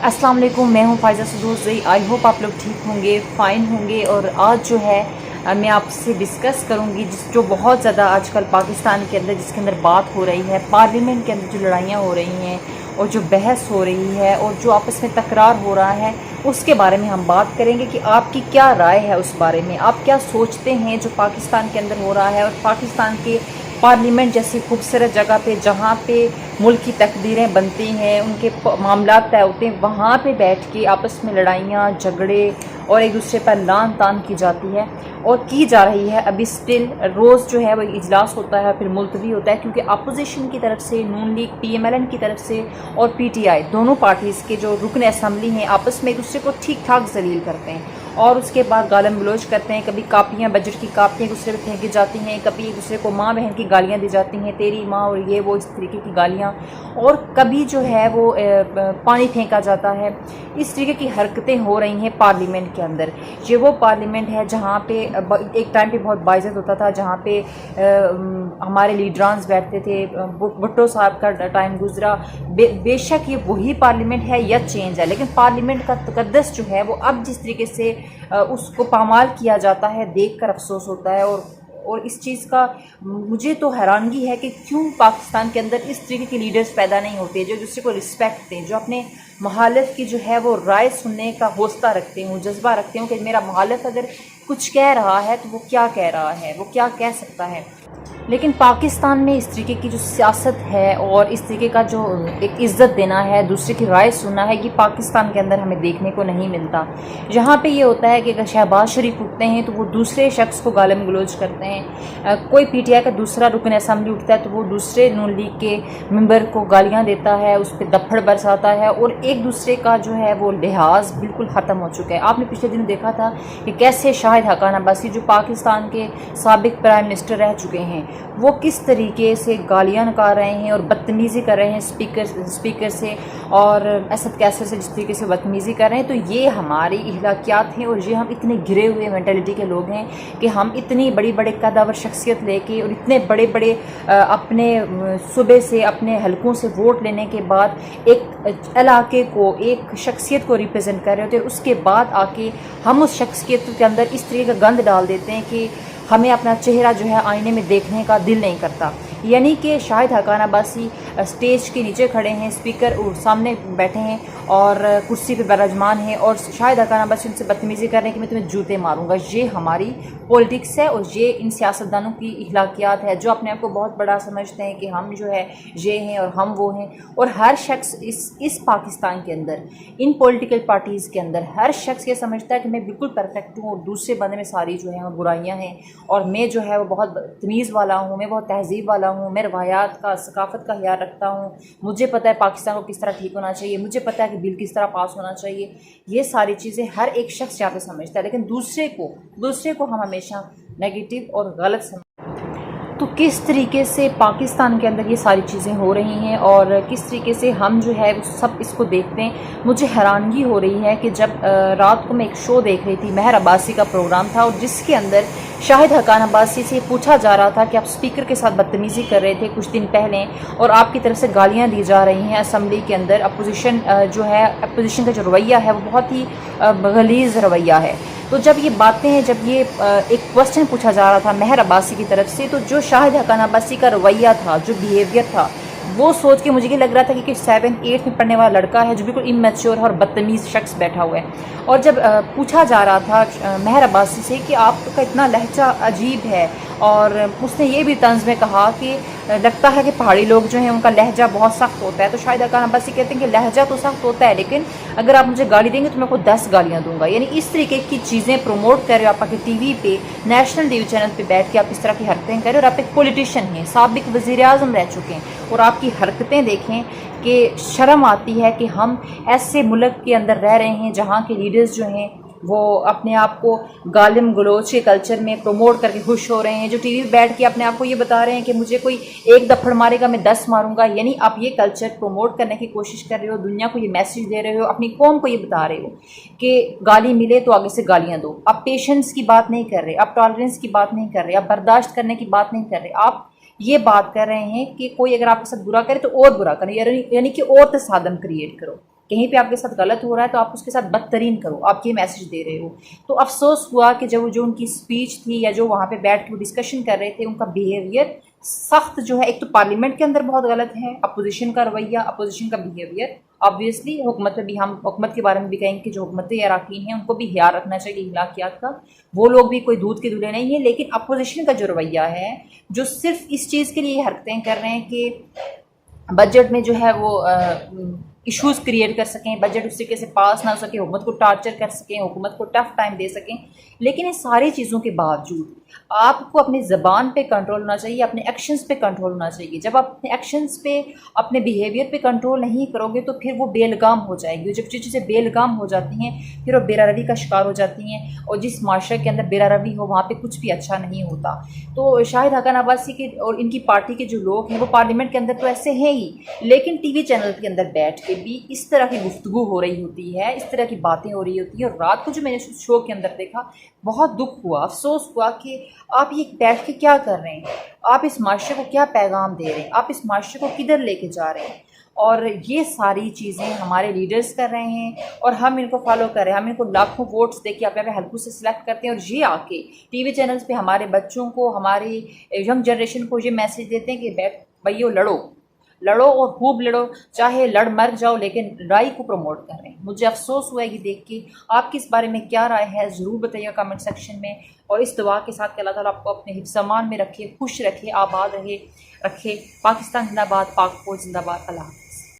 अस्सलाम वालेकुम, मैं हूँ फ़ाइज़ा सदूसी। आई होप आप लोग ठीक होंगे, फ़ाइन होंगे। और आज जो है मैं आपसे डिस्कस करूँगी जो बहुत ज़्यादा आजकल पाकिस्तान के अंदर जिसके अंदर बात हो रही है, पार्लियामेंट के अंदर जो लड़ाइयाँ हो रही हैं और जो बहस हो रही है और जो आपस में तकरार हो रहा है, उसके बारे में हम बात करेंगे कि आपकी क्या राय है उस बारे में। आप क्या सोचते हैं जो पाकिस्तान के अंदर हो रहा है और पाकिस्तान के पार्लियामेंट जैसी खूबसूरत जगह पे जहाँ पे मुल्क की तकदीरें बनती हैं, उनके मामलात तय होते हैं, वहाँ पे बैठ के आपस में लड़ाइयाँ, झगड़े और एक दूसरे पर लान तान की जाती है और की जा रही है। अभी स्टिल रोज़ जो है वो इजलास होता है, फिर मुलतवी होता है, क्योंकि अपोजिशन की तरफ से नून लीग, PMLN की तरफ से और PTI दोनों पार्टीज़ के जो रुकन असम्बली हैं आपस में एक दूसरे को ठीक ठाक जलील करते हैं और उसके बाद गालम गलोच करते हैं। कभी कापियाँ, बजट की कापियाँ एक दूसरे पे फेंकी जाती हैं, कभी एक दूसरे को माँ बहन की गालियाँ दी जाती हैं, तेरी माँ और ये वो, इस तरीके की गालियाँ, और कभी जो है वो पानी फेंका जाता है। इस तरीके की हरकतें हो रही हैं पार्लियामेंट के अंदर। ये वो पार्लियामेंट है जहाँ पे एक टाइम पे बहुत बाइज़्ज़त होता था, जहाँ पे हमारे लीडरान्स बैठते थे। भुट्टो साहब का टाइम गुजरा। बेशक ये वही पार्लियामेंट है या चेंज है, लेकिन पार्लियामेंट का तकद्दस जो है वो अब जिस तरीके से उसको पामाल किया जाता है, देख कर अफसोस होता है। और इस चीज़ का मुझे तो हैरानगी है कि क्यों पाकिस्तान के अंदर इस तरीके के लीडर्स पैदा नहीं होते जो दूसरे को रिस्पेक्ट दें, जो अपने मुखालिफ की जो है वो राय सुनने का हौसला रखते हों, जज्बा रखते हों कि मेरा मुखालिफ अगर कुछ कह रहा है तो वो क्या कह रहा है, वो क्या कह सकता है। लेकिन पाकिस्तान में इस तरीके की जो सियासत है और इस तरीके का जो एक इज़्ज़त देना है, दूसरे की राय सुनना है, ये पाकिस्तान के अंदर हमें देखने को नहीं मिलता। यहाँ पे ये होता है कि अगर शहबाज शरीफ उठते हैं तो वो दूसरे शख्स को गालम गलोच करते हैं। कोई PTI का दूसरा रुकन असम्बली उठता है तो वो दूसरे नून लीग के मेंबर को गालियाँ देता है, उस पर दफड़ बरसाता है और एक दूसरे का जो है वो लिहाज बिल्कुल ख़त्म हो चुका है। आपने पिछले दिन देखा था कि कैसे शाहिद हक़ान अब्बासी जो पाकिस्तान के साबिक प्राइम मिनिस्टर रह चुके हैं, वो किस तरीके से गालियाँ निकाल रहे हैं और बदतमीज़ी कर रहे हैं स्पीकर से और असद कैसर से जिस तरीके से बदतमीज़ी कर रहे हैं। तो ये हमारी इखलाकियात हैं और ये हम इतने गिरे हुए मेंटालिटी के लोग हैं कि हम इतनी बड़ी बड़े कदावर शख्सियत लेके और इतने बड़े बड़े अपने सूबे से, अपने हलकों से वोट लेने के बाद एक इलाके को, एक शख्सियत को रिप्रेजेंट कर रहे होते हैं। उसके बाद आके हम उस शख्सियत के अंदर इस तरीके का गंद डाल देते हैं कि हमें अपना चेहरा जो है आईने में देखने का दिल नहीं करता। यानी कि शाहिद हक़ान अब्बासी स्टेज के नीचे खड़े हैं, स्पीकर सामने बैठे हैं और कुर्सी पे विराजमान हैं और शाहिद हक़ान अब्बासी उनसे बदतमीज़ी कर रहे हैं कि मैं तुम्हें जूते मारूंगा। ये हमारी पॉलिटिक्स है और ये इन सियासतदानों की इखलाकियात है जो अपने आप को बहुत बड़ा समझते हैं कि हम जो है ये हैं और हम वो हैं। और हर शख्स इस पाकिस्तान के अंदर, इन पॉलिटिकल पार्टीज़ के अंदर हर शख्स ये समझता है कि मैं बिल्कुल परफेक्ट हूँ और दूसरे बंदे में सारी जो है वो बुराइयाँ हैं और मैं जो है वो बहुत तमीज़ वाला हूँ, मैं बहुत तहज़ीब वाला हूँ, मैं रवायात का, सकाफ़त का ख्याल रखता हूँ, मुझे पता है पाकिस्तान को किस तरह ठीक होना चाहिए, मुझे पता है कि बिल किस तरह पास होना चाहिए। ये सारी चीज़ें हर एक शख्स यहाँ पे समझता है, लेकिन दूसरे को हम हमेशा नेगेटिव और गलत समझ। तो किस तरीके से पाकिस्तान के अंदर ये सारी चीज़ें हो रही हैं और किस तरीके से हम जो है सब इसको देखते हैं। मुझे हैरानगी हो रही है कि जब रात को मैं एक शो देख रही थी, महर अब्बासी का प्रोग्राम था और जिसके अंदर शाहिद हक़ान अब्बासी से पूछा जा रहा था कि आप स्पीकर के साथ बदतमीज़ी कर रहे थे कुछ दिन पहले और आपकी तरफ से गालियाँ दी जा रही हैं असम्बली के अंदर। अपोजिशन जो है, अपोजिशन का जो रवैया है वो बहुत ही गलीज़ रवैया है। तो जब ये बातें हैं, जब ये एक क्वेश्चन पूछा जा रहा था महर अब्बासी की तरफ से, तो जो शाहिद हक़ान अब्बासी का रवैया था, जो बिहेवियर था, वो सोच के मुझे ये लग रहा था कि 7th-8th में पढ़ने वाला लड़का है जो बिल्कुल इमैच्योर और बदतमीज़ शख्स बैठा हुआ है। और जब पूछा जा रहा था महर अब्बासी से कि आपका इतना लहजा अजीब है, और उसने ये भी तंज़ में कहा कि लगता है कि पहाड़ी लोग जो हैं उनका लहजा बहुत सख्त होता है। तो शाहिद हक़ान अब्बासी कहते हैं कि लहजा तो सख्त होता है, लेकिन अगर आप मुझे गाली देंगे तो मैं आपको 10 गालियाँ दूंगा। यानी इस तरीके की चीज़ें प्रमोट कर रहे हो आप आके TV पे, नेशनल TV चैनल पे बैठ के आप इस तरह की हरकतें कर रहे हो। और आप एक पॉलिटिशियन हैं, साबिक वज़ीर-ए-आज़म रह चुके हैं और आपकी हरकतें देखें कि शर्म आती है कि हम ऐसे मुल्क के अंदर रह रहे हैं जहाँ के लीडर्स जो हैं वो अपने आप को गालिम गलोच के कल्चर में प्रमोट करके खुश हो रहे हैं, जो TV पे बैठ के अपने आप को ये बता रहे हैं कि मुझे कोई एक दफड़ मारेगा मैं 10 मारूंगा। यानी आप ये कल्चर प्रमोट करने की कोशिश कर रहे हो, दुनिया को ये मैसेज दे रहे हो, अपनी कौम को ये बता रहे हो कि गाली मिले तो आगे से गालियाँ दो। आप पेशेंस की बात नहीं कर रहे, आप टॉलरेंस की बात नहीं कर रहे, आप बर्दाश्त करने की बात नहीं कर रहे, आप ये बात कर रहे हैं कि कोई अगर आपके साथ बुरा करे तो और बुरा करें, यानी कि और तसादम क्रिएट करो। کہیں پہ آپ کے ساتھ غلط ہو رہا ہے تو آپ اس کے ساتھ بدترین کرو، آپ یہ میسج دے رہے ہو۔ تو افسوس ہوا کہ جو ان کی اسپیچ تھی یا جو وہاں پہ بیٹھ کے ڈسکشن کر رہے تھے، ان کا بیہیویئر سخت جو ہے، ایک تو پارلیمنٹ کے اندر بہت غلط ہے، اپوزیشن کا رویہ، اپوزیشن کا بیہیویئر، آبویسلی حکومت میں بھی ہم حکومت کے بارے میں بھی کہیں کہ جو حکومتی اراکین ہیں ان کو بھی خیال رکھنا چاہیے اخلاقیات کا، وہ لوگ بھی کوئی دودھ کے دلہے نہیں ہیں، لیکن اپوزیشن کا جو رویہ ہے، جو صرف اس چیز کے لیے یہ حرکتیں کر رہے ہیں کہ بجٹ میں جو ہے وہ ایشوز کریٹ کر سکیں، بجٹ اس طریقے سے پاس نہ ہو سکے، حکومت کو ٹارچر کر سکیں، حکومت کو ٹف ٹائم دے سکیں، لیکن ان ساری چیزوں کے باوجود آپ کو اپنی زبان پہ کنٹرول ہونا چاہیے، اپنے ایکشنز پہ کنٹرول ہونا چاہیے۔ جب آپ اپنے ایکشنز پہ، اپنے بیہیویئر پہ کنٹرول نہیں کرو گے تو پھر وہ بے لگام ہو جائے گی، جب جو چیزیں بے لگام ہو جاتی ہیں پھر وہ بیرا روی کا شکار ہو جاتی ہیں، اور جس معاشرے کے اندر بیرا روی ہو وہاں پہ کچھ بھی اچھا نہیں ہوتا۔ تو شاہد حقان عباسی کے اور ان کی پارٹی کے جو لوگ ہیں وہ پارلیمنٹ کے اندر تو ایسے ہیں ہی، لیکن ٹی وی چینل کے اندر بیٹھ کے بھی اس طرح کی گفتگو ہو رہی ہوتی ہے، اس طرح کی باتیں ہو رہی ہوتی ہیں، اور رات کو جو میں نے شو کے اندر دیکھا بہت دکھ ہوا، افسوس ہوا کہ آپ یہ بیٹھ کے کیا کر رہے ہیں، آپ اس معاشرے کو کیا پیغام دے رہے ہیں، آپ اس معاشرے کو کدھر لے کے جا رہے ہیں۔ اور یہ ساری چیزیں ہمارے لیڈرز کر رہے ہیں اور ہم ان کو فالو کر رہے ہیں، ہم ان کو لاکھوں ووٹس دے کے اپنے حلقوں سے سلیکٹ کرتے ہیں، اور یہ آ کے ٹی وی چینلز پہ ہمارے بچوں کو، ہماری ینگ جنریشن کو یہ میسج دیتے ہیں کہ بھائیو لڑو لڑو اور خوب لڑو، چاہے لڑ مر جاؤ، لیکن لڑائی کو پروموٹ کر رہے ہیں۔ مجھے افسوس ہوا ہے یہ دیکھ کے۔ آپ کی اس بارے میں کیا رائے ہے ضرور بتائیے گا کمنٹ سیکشن میں، اور اس دعا کے ساتھ کہ اللہ تعالیٰ آپ کو اپنے حفظ امان میں رکھے، خوش رکھے، آباد رکھے۔ پاکستان زندہ باد، پاک فوج زندہ باد۔ اللہ حافظ۔